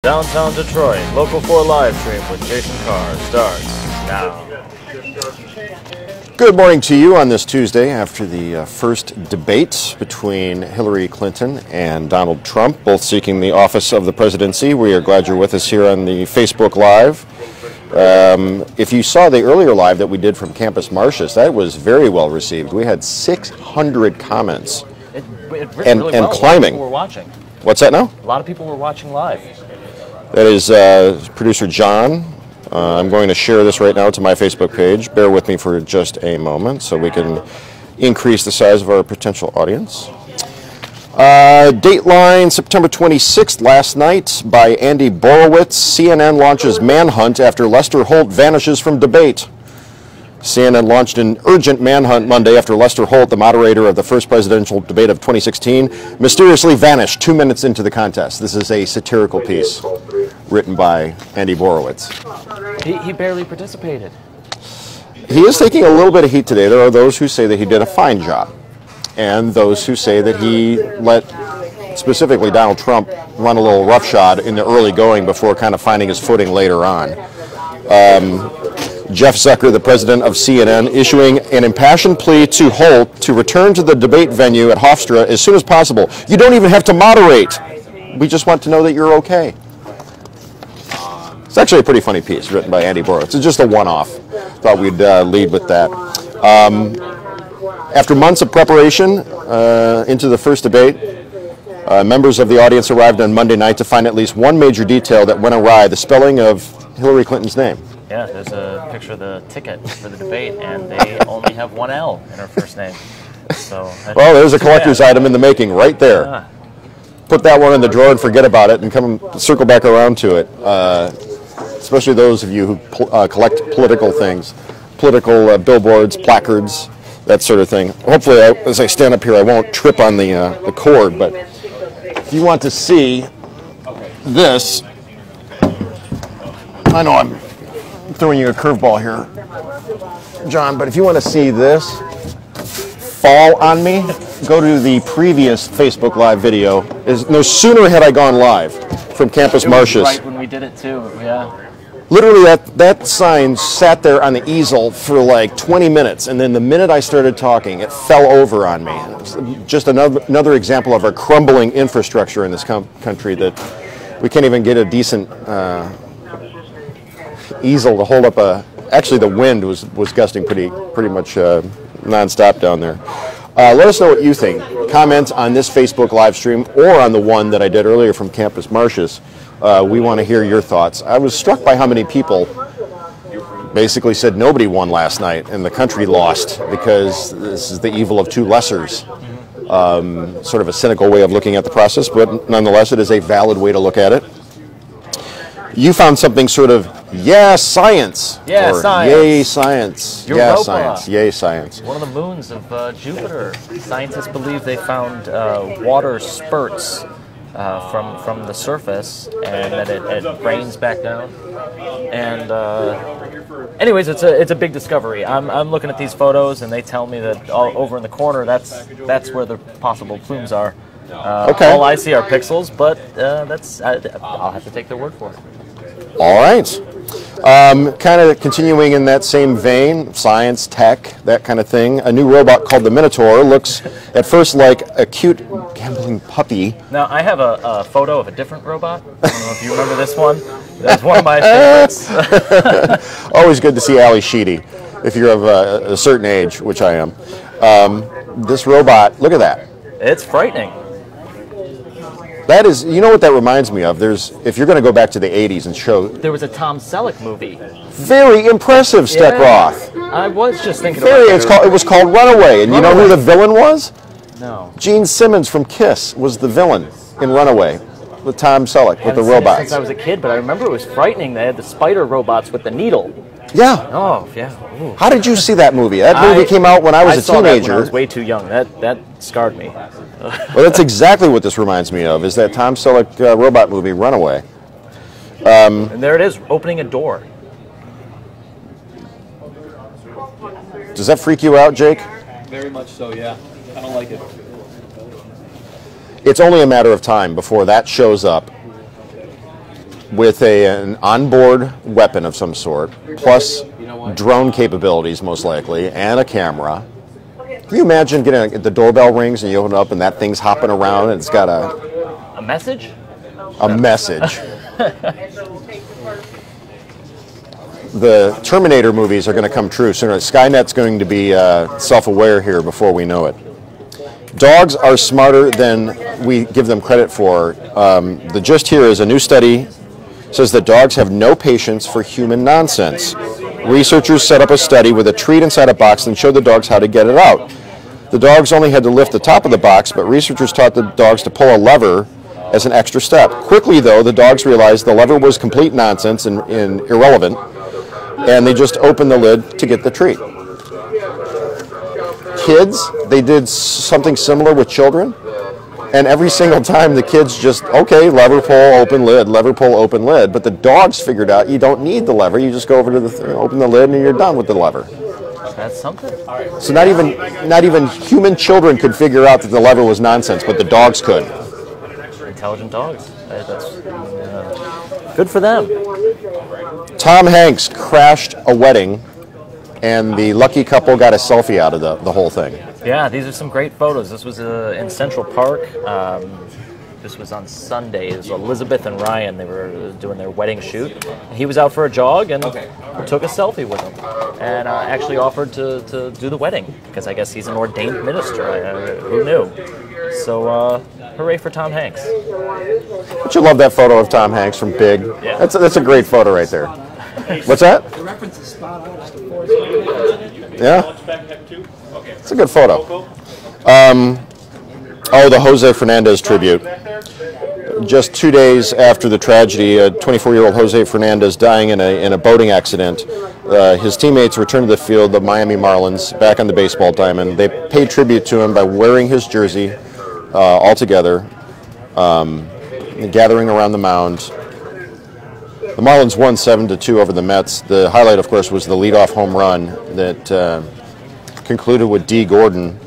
Downtown Detroit, Local 4 live stream with Jason Carr starts now. Good morning to you on this Tuesday after the first debate between Hillary Clinton and Donald Trump, both seeking the office of the presidency. We are glad you're with us here on the Facebook Live. If you saw the earlier live that we did from Campus Martius, that was very well received. We had 600 comments and climbing. A lot of people were watching. What's that now? A lot of people were watching live. That is producer John. I'm going to share this right now to my Facebook page. Bear with me for just a moment so we can increase the size of our potential audience. Dateline September 26th, last night, by Andy Borowitz. CNN launches manhunt after Lester Holt vanishes from debate. CNN launched an urgent manhunt Monday after Lester Holt, the moderator of the first presidential debate of 2016, mysteriously vanished 2 minutes into the contest. This is a satirical piece written by Andy Borowitz. He barely participated. He is taking a little bit of heat today. There are those who say that he did a fine job, and those who say that he let, specifically Donald Trump, run a little roughshod in the early going before kind of finding his footing later on. Jeff Zucker, the president of CNN, issuing an impassioned plea to Holt to return to the debate venue at Hofstra as soon as possible. You don't even have to moderate. We just want to know that you're okay. It's actually a pretty funny piece written by Andy Borowitz. It's just a one-off. Thought we'd lead with that. After months of preparation into the first debate, members of the audience arrived on Monday night to find at least one major detail that went awry: the spelling of Hillary Clinton's name. Yeah, there's a picture of the ticket for the debate, and they only have one L in her first name. So well, there's a collector's item in the making right there. Yeah. Put that one in the drawer and forget about it, and come circle back around to it. Especially those of you who collect political things, political billboards, placards, that sort of thing. Hopefully, as I stand up here, I won't trip on the cord. But if you want to see this, I know I'm throwing you a curveball here, John, but if you want to see this fall on me, go to the previous Facebook Live video. No sooner had I gone live from Campus Martius. Right when we did it too, yeah. Literally, that sign sat there on the easel for like 20 minutes, and then the minute I started talking, it fell over on me. It was just another example of our crumbling infrastructure in this country, that we can't even get a decent easel to hold up a. Actually, the wind was gusting pretty much nonstop down there. Let us know what you think. Comment on this Facebook live stream or on the one that I did earlier from Campus Martius. We want to hear your thoughts. I was struck by how many people basically said nobody won last night and the country lost because this is the evil of two lessers. Sort of a cynical way of looking at the process, but nonetheless, it is a valid way to look at it. You found something sort of, yeah, science. Yeah, or science. Yay, science. Europa. Yeah, science. Yay, science. One of the moons of Jupiter. Scientists believe they found water spurts from the surface, and that it rains back down. And anyways, it's a big discovery. I'm looking at these photos, and they tell me that over in the corner, that's where the possible plumes are. Okay. All I see are pixels, but I'll have to take their word for it. All right. Kind of continuing in that same vein, science, tech, that kind of thing. A new robot called the Minotaur looks at first like a cute gambling puppy. Now, I have a photo of a different robot. I don't know if you remember this one. That's one of my favorites. Always good to see Ali Sheedy, if you're of a certain age, which I am. This robot, look at that. It's frightening. That is, you know what that reminds me of? If you're going to go back to the 80s and show... There was a Tom Selleck movie. Very impressive, Steckroth. Yeah, I was just thinking about it. It was called Runaway, and you know who the villain was? No. Gene Simmons from Kiss was the villain in Runaway, with Tom Selleck, with the robots. Since I was a kid, but I remember it was frightening. They had the spider robots with the needle. Yeah. Oh, yeah. Ooh. How did you see that movie? That movie came out when I was a teenager. That when I was way too young. That scarred me. Well, that's exactly what this reminds me of, is that Tom Selleck robot movie, Runaway. And there it is, opening a door. Does that freak you out, Jake? Very much so, yeah. I don't like it. It's only a matter of time before that shows up with an onboard weapon of some sort, plus drone capabilities most likely, and a camera. Can you imagine getting the doorbell rings and you open it up and that thing's hopping around and it's got A message? a message? The Terminator movies are going to come true sooner. Skynet's going to be self-aware here before we know it. Dogs are smarter than we give them credit for. The gist here is a new study says that dogs have no patience for human nonsense. Researchers set up a study with a treat inside a box and showed the dogs how to get it out. The dogs only had to lift the top of the box, but researchers taught the dogs to pull a lever as an extra step. Quickly, though, the dogs realized the lever was complete nonsense and irrelevant, and they just opened the lid to get the treat. Kids, they did something similar with children, and every single time the kids just, okay, lever, pull, open lid, lever, pull, open lid, but the dogs figured out you don't need the lever, you just go over to open the lid and you're done with the lever. That's something. So not even human children could figure out that the lever was nonsense, but the dogs could. Intelligent dogs. That's good for them. Tom Hanks crashed a wedding, and the lucky couple got a selfie out of the whole thing. Yeah, these are some great photos. This was in Central Park. This was on Sunday. It was Elizabeth and Ryan. They were doing their wedding shoot. He was out for a jog and took a selfie with them, and actually offered to do the wedding because I guess he's an ordained minister. Who knew? So hooray for Tom Hanks. Don't you love that photo of Tom Hanks from Big? Yeah. That's a great photo right there. What's that? The reference is spot on. Yeah? It's a good photo. The Jose Fernandez tribute. Just 2 days after the tragedy, a 24-year-old Jose Fernandez dying in a boating accident, his teammates returned to the field, the Miami Marlins, back on the baseball diamond. They paid tribute to him by wearing his jersey all together, gathering around the mound. The Marlins won 7-2 over the Mets. The highlight, of course, was the leadoff home run that concluded with D. Gordon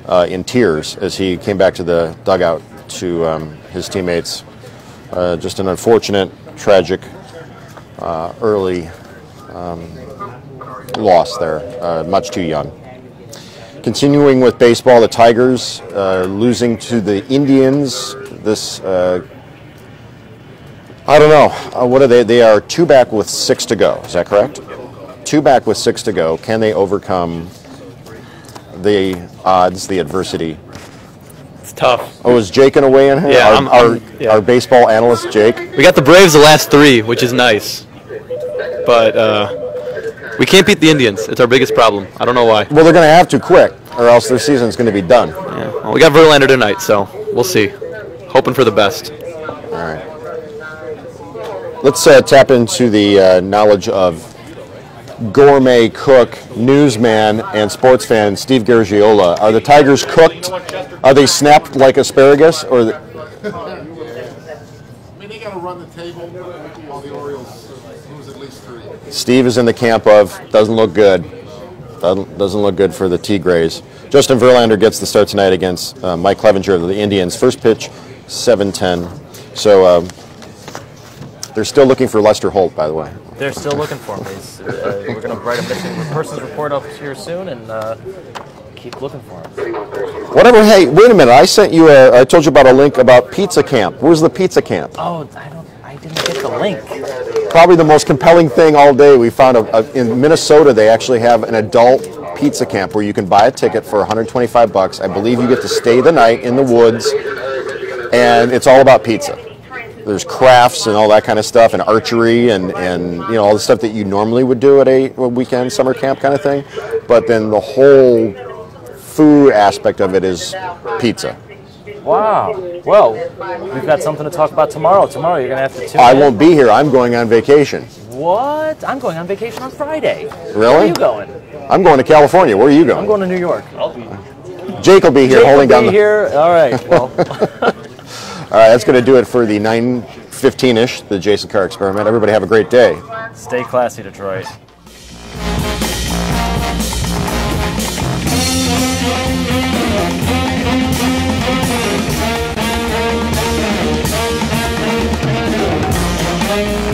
in tears as he came back to the dugout to his teammates. Just an unfortunate, tragic, early loss there, much too young. Continuing with baseball, the Tigers losing to the Indians. This, I don't know, what are they? They are 2 back with 6 to go, is that correct? 2 back with 6 to go. Can they overcome the odds, the adversity? It's tough. Oh, is Jake in a way in here? Yeah, our baseball analyst, Jake? We got the Braves the last 3, which is nice. But we can't beat the Indians. It's our biggest problem. I don't know why. Well, they're going to have to quick, or else their season's going to be done. Yeah. Well, we got Verlander tonight, so we'll see. Hoping for the best. All right. Let's tap into the knowledge of gourmet cook, newsman, and sports fan Steve Garagiola. Are the Tigers cooked? Are they snapped like asparagus? Or I mean, they got to run the table while the Orioles lose at least 3. Steve is in the camp of doesn't look good. Doesn't look good for the Tigres. Justin Verlander gets the start tonight against Mike Clevenger of the Indians. First pitch, 7:10. So they're still looking for Lester Holt, by the way. They're still looking for him. We're going to write a missing persons report up here soon and keep looking for him. Whatever. Hey, wait a minute. I sent you I told you about a link about Pizza Camp. Where's the Pizza Camp? Oh, I didn't get the link. Probably the most compelling thing all day. We found in Minnesota they actually have an adult pizza camp where you can buy a ticket for $125. I believe you get to stay the night in the woods, and it's all about pizza. There's crafts and all that kind of stuff, and archery, and you know all the stuff that you normally would do at a weekend summer camp kind of thing. But then the whole food aspect of it is pizza. Wow. Well, we've got something to talk about tomorrow. Tomorrow you're going to have to tune I in. won't be here. I'm going on vacation. What? I'm going on vacation on Friday. Really? Where are you going? I'm going to California. Where are you going? I'm going to New York. Jake will be here holding down the... here. All right. Well. All right, that's going to do it for the 9:15-ish, the Jason Carr Experiment. Everybody have a great day. Stay classy, Detroit. Bye.